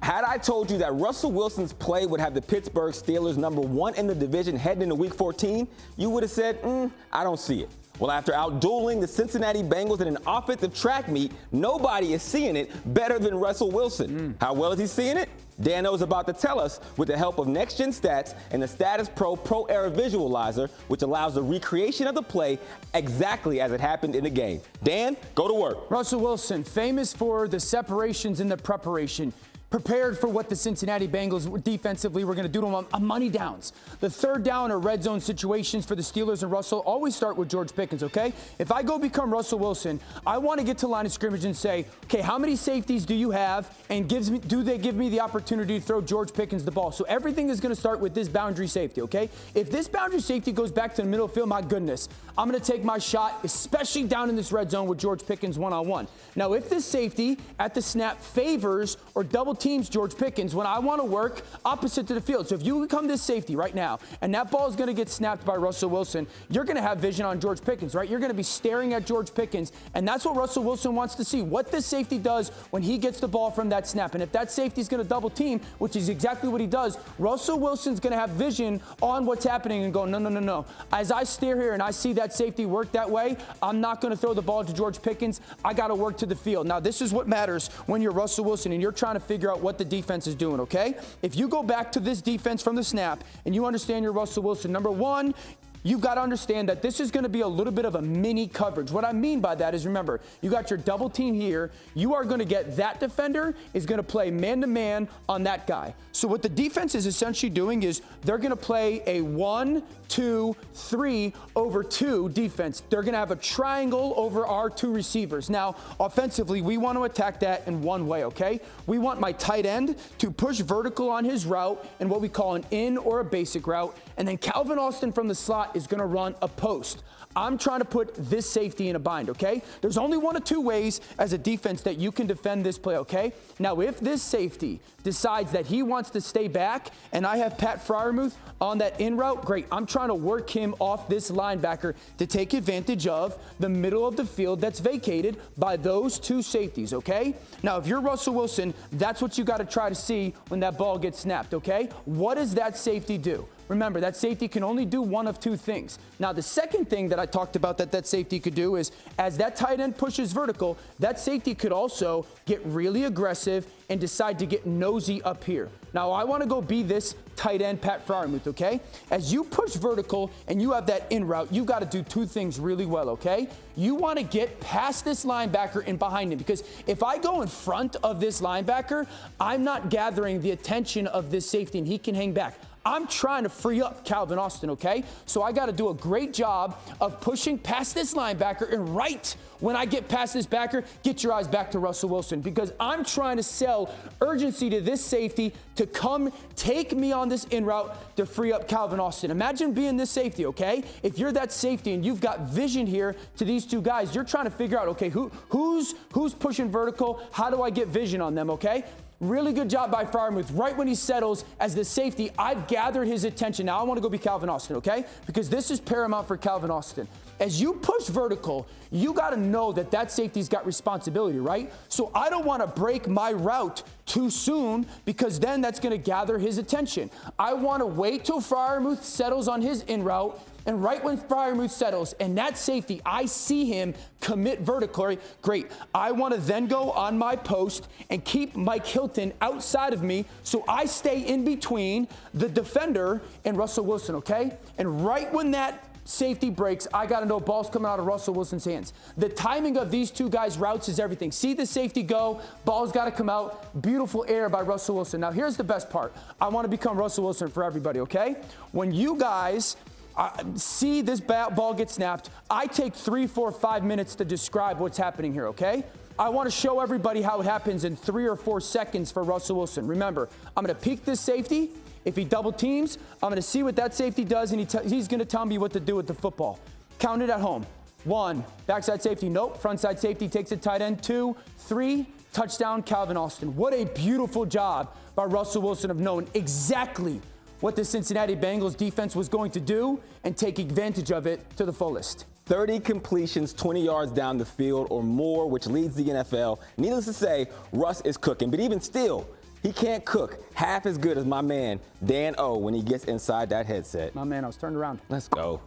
Had I told you that Russell Wilson's play would have the Pittsburgh Steelers #1 in the division heading into Week 14, you would have said, I don't see it. Well, after outdueling the Cincinnati Bengals in an offensive track meet, nobody is seeing it better than Russell Wilson. How well is he seeing it? Dan is about to tell us with the help of Next Gen Stats and the Status Pro Era Visualizer, which allows the recreation of the play exactly as it happened in the game. Dan, go to work. Russell Wilson, famous for the separations and the preparation. Prepared for what the Cincinnati Bengals defensively were going to do to them on money downs. The third down or red zone situations for the Steelers and Russell always start with George Pickens, okay? If I go become Russell Wilson, I want to get to line of scrimmage and say, okay, how many safeties do you have? And do they give me the opportunity to throw George Pickens the ball? So everything is going to start with this boundary safety, okay? If this boundary safety goes back to the middle field, my goodness, I'm going to take my shot, especially down in this red zone with George Pickens one-on-one. Now, if this safety at the snap favors or double teams George Pickens, when I want to work opposite to the field. So if you become this safety right now and that ball is going to get snapped by Russell Wilson, you're going to have vision on George Pickens, right? You're going to be staring at George Pickens, and that's what Russell Wilson wants to see, what this safety does when he gets the ball from that snap. And if that safety is going to double team, which is exactly what he does, Russell Wilson's going to have vision on what's happening and go, no. As I stare here and I see that safety work that way, I'm not going to throw the ball to George Pickens. I got to work to the field. Now, this is what matters when you're Russell Wilson and you're trying to figure out what the defense is doing, okay? If you go back to this defense from the snap and you understand you're Russell Wilson, number one, you've got to understand that this is going to be a little bit of a mini coverage. What I mean by that is, remember, you got your double team here. You are going to get that defender is going to play man-to-man on that guy. So what the defense is essentially doing is they're going to play a 1, 2, 3 over 2 defense. They're going to have a triangle over our 2 receivers. Now, offensively, we want to attack that in one way, okay? We want my tight end to push vertical on his route in what we call an in or a basic route, and then Calvin Austin from the slot is going to run a post. I'm trying to put this safety in a bind, okay? There's only one of 2 ways as a defense that you can defend this play, okay? Now, if this safety decides that he wants to stay back and I have Pat Freiermuth on that in route, great. I'm trying to work him off this linebacker to take advantage of the middle of the field that's vacated by those 2 safeties, okay? Now, if you're Russell Wilson, that's what you got to try to see when that ball gets snapped, okay? What does that safety do? Remember, that safety can only do one of 2 things. Now, the second thing that I talked about that safety could do is as that tight end pushes vertical, that safety could also get really aggressive and decide to get nosy up here. Now, I want to go be this tight end Pat Freiermuth, okay? As you push vertical and you have that in route, you got to do 2 things really well, okay? You want to get past this linebacker and behind him, because if I go in front of this linebacker, I'm not gathering the attention of this safety and he can hang back. I'm trying to free up Calvin Austin, okay? So I got to do a great job of pushing past this linebacker, and right when I get past this backer, get your eyes back to Russell Wilson, because I'm trying to sell urgency to this safety to come take me on this in route to free up Calvin Austin. Imagine being this safety, okay? If you're that safety and you've got vision here to these 2 guys, you're trying to figure out, okay, who's pushing vertical? How do I get vision on them, okay? Really good job by Freiermuth. Right when he settles as the safety, I've gathered his attention. Now I want to go be Calvin Austin, okay? Because this is paramount for Calvin Austin. As you push vertical, you got to know that that safety's got responsibility, right? So I don't want to break my route too soon, because then that's going to gather his attention. I want to wait till Freiermuth settles on his in route, and right when Freiermuth settles and that safety, I see him commit vertical, great. I want to then go on my post and keep Mike Hilton outside of me so I stay in between the defender and Russell Wilson, okay? And right when that safety breaks, I got to know ball's coming out of Russell Wilson's hands. The timing of these 2 guys' routes is everything. See the safety go, ball's got to come out. Beautiful air by Russell Wilson. Now, here's the best part. I want to become Russell Wilson for everybody, okay? When you guys see this ball get snapped, I take 3, 4, 5 minutes to describe what's happening here, okay? I want to show everybody how it happens in 3 or 4 seconds for Russell Wilson. Remember, I'm going to peek this safety. If he double teams, I'm going to see what that safety does, and he's going to tell me what to do with the football. Count it at home. 1, backside safety, nope. Frontside safety takes it tight end. 2, 3, touchdown, Calvin Austin. What a beautiful job by Russell Wilson of knowing exactly what the Cincinnati Bengals defense was going to do and take advantage of it to the fullest. 30 completions 20 yards down the field or more, which leads the NFL. Needless to say, Russ is cooking. But even still, He can't cook half as good as my man, Dan O, when he gets inside that headset. My man, I was turned around. Let's go.